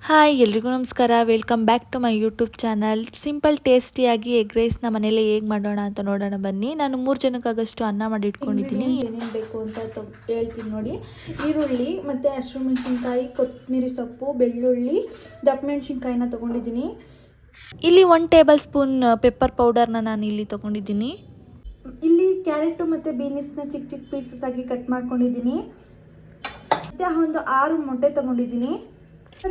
Hi ಎಲ್ರಿಗೂ ನಮಸ್ಕಾರ. Welcome back to my YouTube channel. Simple ಟೇಸ್ಟಿಯಾಗಿ ಎಗ್ ರೈಸ್ನ ಮನೇಲಿ ಹೇಗೆ ಮಾಡೋಣ ಅಂತ ನೋಡೋಣ ಬನ್ನಿ. ನಾನು 3 ಜನಕ್ಕಾಗಷ್ಟು ಅನ್ನ ಮಾಡಿ ಇಟ್ಕೊಂಡಿದ್ದೀನಿ. ಏನೇನು ಬೇಕು ಅಂತ ಹೇಳ್ತೀನಿ ನೋಡಿ. ಈರುಳ್ಳಿ ಮತ್ತು ಹಸಿಮೆಣಸಿನ್ಕಾಯಿ, ಕೊತ್ತಂಬರಿ ಸೊಪ್ಪು, ಬೆಳ್ಳುಳ್ಳಿ, ದಪ್ಪ ಮೆಣಸಿನ್ಕಾಯಿನ ತೊಗೊಂಡಿದ್ದೀನಿ. ಇಲ್ಲಿ 1 ಟೇಬಲ್ ಸ್ಪೂನ್ ಪೆಪ್ಪರ್ ಪೌಡರ್ನ ನಾನು ಇಲ್ಲಿ ತೊಗೊಂಡಿದ್ದೀನಿ. ಇಲ್ಲಿ ಕ್ಯಾರೆಟು ಮತ್ತು ಬೀನ್ಸ್ನ ಚಿಕ್ಕ ಚಿಕ್ಕ ಪೀಸಸ್ ಆಗಿ ಕಟ್ ಮಾಡ್ಕೊಂಡಿದ್ದೀನಿ. ಮತ್ತು ಒಂದು 6 ಮೊಟ್ಟೆ ತೊಗೊಂಡಿದ್ದೀನಿ.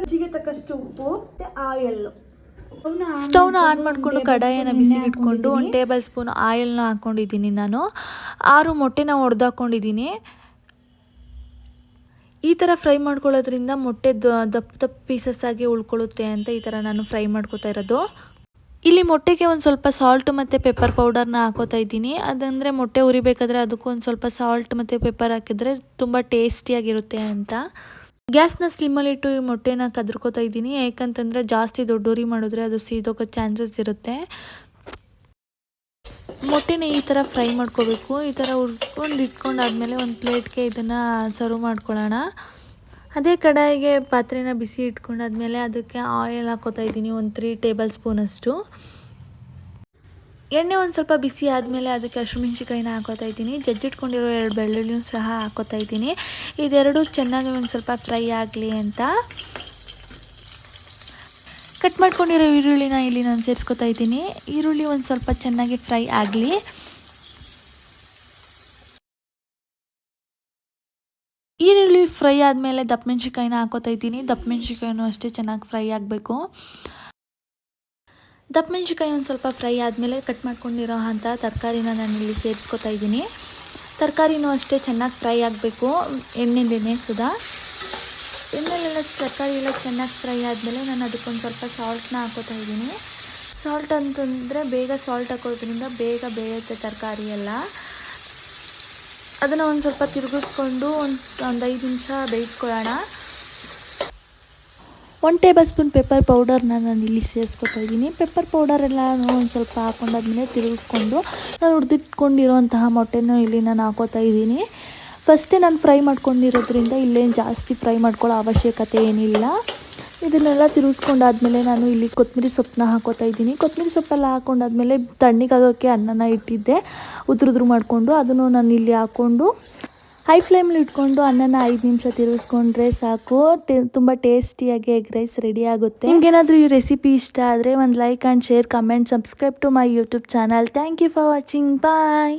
ರುಚಿಗೆ ತಕ್ಕಷ್ಟು ಉಪ್ಪು ಮತ್ತು ಆಯಿಲ್. ಸ್ಟವ್ನ ಆನ್ ಮಾಡಿಕೊಂಡು ಕಡಾಯಿನ ಬಿಸಿಗೆ ಇಟ್ಕೊಂಡು 1 ಟೇಬಲ್ ಸ್ಪೂನ್ ಆಯಿಲ್ನ ಹಾಕ್ಕೊಂಡಿದ್ದೀನಿ. ನಾನು 6 ಮೊಟ್ಟೆನ ಒಡೆದಾಕೊಂಡಿದ್ದೀನಿ. ಈ ಥರ ಫ್ರೈ ಮಾಡ್ಕೊಳ್ಳೋದ್ರಿಂದ ಮೊಟ್ಟೆ ದಪ್ಪ ಪೀಸಸ್ ಆಗಿ ಉಳ್ಕೊಳ್ಳುತ್ತೆ ಅಂತ ಈ ಥರ ನಾನು ಫ್ರೈ ಮಾಡ್ಕೊತಾ ಇರೋದು. ಇಲ್ಲಿ ಮೊಟ್ಟೆಗೆ ಒಂದು ಸ್ವಲ್ಪ ಸಾಲ್ಟ್ ಮತ್ತು ಪೆಪ್ಪರ್ ಪೌಡರ್ನ ಹಾಕೋತಾ ಇದ್ದೀನಿ. ಅದಂದರೆ ಮೊಟ್ಟೆ ಉರಿಬೇಕಾದ್ರೆ ಅದಕ್ಕೂ ಒಂದು ಸ್ವಲ್ಪ ಸಾಲ್ಟ್ ಮತ್ತು ಪೆಪ್ಪರ್ ಹಾಕಿದ್ರೆ ತುಂಬ ಟೇಸ್ಟಿಯಾಗಿರುತ್ತೆ ಅಂತ. ಗ್ಯಾಸ್ನ ಸ್ಲಿಮ್ಮಲ್ಲಿಟ್ಟು ಈ ಮೊಟ್ಟೆನ ಕದ್ರಕೋತಾ ಇದ್ದೀನಿ. ಯಾಕಂತಂದರೆ ಜಾಸ್ತಿ ದೊಡ್ಡ ಉರಿ ಮಾಡಿದ್ರೆ ಅದು ಸೀದೋಗೋ ಚಾನ್ಸಸ್ ಇರುತ್ತೆ. ಮೊಟ್ಟೆನ ಈ ಥರ ಫ್ರೈ ಮಾಡ್ಕೋಬೇಕು. ಈ ಥರ ಇಟ್ಕೊಂಡಾದ್ಮೇಲೆ ಒಂದು ಪ್ಲೇಟ್ಗೆ ಇದನ್ನು ಸರ್ವ್ ಮಾಡ್ಕೊಳ್ಳೋಣ. ಅದೇ ಕಡಾಯಿಗೆ ಪಾತ್ರೆನ ಬಿಸಿ ಇಟ್ಕೊಂಡಾದ್ಮೇಲೆ ಅದಕ್ಕೆ ಆಯಿಲ್ ಹಾಕೋತಾ ಇದ್ದೀನಿ, ಒಂದು 3 ಟೇಬಲ್ ಸ್ಪೂನಷ್ಟು. ಎಣ್ಣೆ ಒಂದು ಸ್ವಲ್ಪ ಬಿಸಿ ಆದಮೇಲೆ ಅದಕ್ಕೆ ಹಸಿಮೆಣಸಿನ್ಕಾಯಿನ ಹಾಕೋತಾ ಇದ್ದೀನಿ. ಜಜ್ಜಿಟ್ಕೊಂಡಿರೋ 2 ಬೆಳ್ಳುಳ್ಳಿನೂ ಸಹ ಹಾಕೋತಾ ಇದ್ದೀನಿ. ಇದೆರಡು ಚೆನ್ನಾಗಿ ಒಂದು ಸ್ವಲ್ಪ ಫ್ರೈ ಆಗಲಿ ಅಂತ ಕಟ್ ಮಾಡ್ಕೊಂಡಿರೋ ಈರುಳ್ಳಿನ ಇಲ್ಲಿ ನಾನು ಸೇರಿಸ್ಕೊತಾ ಇದ್ದೀನಿ. ಈರುಳ್ಳಿ ಒಂದು ಸ್ವಲ್ಪ ಚೆನ್ನಾಗಿ ಫ್ರೈ ಆಗಲಿ. ಈರುಳ್ಳಿ ಫ್ರೈ ಆದಮೇಲೆ ದಪ್ಪ ಮೆಣಸಿನ್ಕಾಯಿನ ಹಾಕೋತಾ ಇದ್ದೀನಿ. ದಪ್ಪ ಮೆಣಸಿನ್ಕಾಯಿನೂ ಅಷ್ಟೇ ಚೆನ್ನಾಗಿ ಫ್ರೈ ಆಗಬೇಕು. ದಪ್ಪ ಮೆಣಸಿನ್ಕಾಯಿ ಒಂದು ಸ್ವಲ್ಪ ಫ್ರೈ ಆದಮೇಲೆ ಕಟ್ ಮಾಡ್ಕೊಂಡಿರೋ ಅಂಥ ತರಕಾರಿನ ನಾನು ಇಲ್ಲಿ ಸೇರಿಸ್ಕೊತಾ ಇದ್ದೀನಿ. ತರಕಾರಿನೂ ಅಷ್ಟೇ ಚೆನ್ನಾಗಿ ಫ್ರೈ ಆಗಬೇಕು. ಎಣ್ಣೆಲೆನೆ ಸುಧಾ ಎಣ್ಣೆಲೆಲ್ಲ ತರಕಾರಿ ಎಲ್ಲ ಚೆನ್ನಾಗಿ ಫ್ರೈ ಆದಮೇಲೆ ನಾನು ಅದಕ್ಕೊಂದು ಸ್ವಲ್ಪ ಸಾಲ್ಟ್ನ ಹಾಕೋತಾ ಇದ್ದೀನಿ. ಸಾಲ್ಟ್ ಅಂತಂದರೆ ಬೇಗ ಸಾಲ್ಟ್ ಹಾಕೋದ್ರಿಂದ ಬೇಗ ಬೇಯುತ್ತೆ ತರಕಾರಿ ಎಲ್ಲ. ಅದನ್ನು ಒಂದು ಸ್ವಲ್ಪ ತಿರುಗಿಸ್ಕೊಂಡು ಒಂದು 5 ನಿಮಿಷ ಬೇಯಿಸ್ಕೊಳ್ಳೋಣ. 1 ಟೇಬಲ್ ಸ್ಪೂನ್ ಪೆಪ್ಪರ್ ಪೌಡರ್ನ ನಾನು ಇಲ್ಲಿ ಸೇರಿಸ್ಕೊತಾ ಇದ್ದೀನಿ. ಪೆಪ್ಪರ್ ಪೌಡರೆಲ್ಲ ಒಂದು ಸ್ವಲ್ಪ ಹಾಕೊಂಡಾದ್ಮೇಲೆ ತಿರುಗಿಸ್ಕೊಂಡು ನಾನು ಹುರಿದಿಟ್ಕೊಂಡಿರೋಂತಹ ಮೊಟ್ಟೆನೂ ಇಲ್ಲಿ ನಾನು ಹಾಕೋತಾ ಇದ್ದೀನಿ. ಫಸ್ಟೇ ನಾನು ಫ್ರೈ ಮಾಡ್ಕೊಂಡಿರೋದ್ರಿಂದ ಇಲ್ಲೇನು ಜಾಸ್ತಿ ಫ್ರೈ ಮಾಡ್ಕೊಳ್ಳೋ ಅವಶ್ಯಕತೆ ಏನಿಲ್ಲ. ಇದನ್ನೆಲ್ಲ ತಿರುಗಿಸ್ಕೊಂಡಾದ್ಮೇಲೆ ನಾನು ಇಲ್ಲಿ ಕೊತ್ತಂಬರಿ ಸೊಪ್ಪನ್ನ ಹಾಕೋತಾ ಇದ್ದೀನಿ. ಕೊತ್ತಂಬರಿ ಸೊಪ್ಪೆಲ್ಲ ಹಾಕೊಂಡಾದ್ಮೇಲೆ ತಣ್ಣಗಾಗೋಕ್ಕೆ ಅನ್ನನ ಇಟ್ಟಿದ್ದೆ ಉದುರು ಮಾಡಿಕೊಂಡು. ಅದನ್ನು ನಾನು ಇಲ್ಲಿ ಹಾಕ್ಕೊಂಡು ಹೈ ಫ್ಲೇಮಲ್ಲಿ ಇಟ್ಕೊಂಡು ಅನ್ನನ 5 ನಿಮಿಷ ತಿರುಗಿಸ್ಕೊಂಡ್ರೆ ಸಾಕು. ತುಂಬ ಟೇಸ್ಟಿಯಾಗಿ ಎಗ್ ರೈಸ್ ರೆಡಿ ಆಗುತ್ತೆ. ನಿಮ್ಗೇನಾದರೂ ಈ ರೆಸಿಪಿ ಇಷ್ಟ ಆದರೆ ಒಂದು like and share, comment, subscribe to my YouTube channel. Thank you for watching. Bye.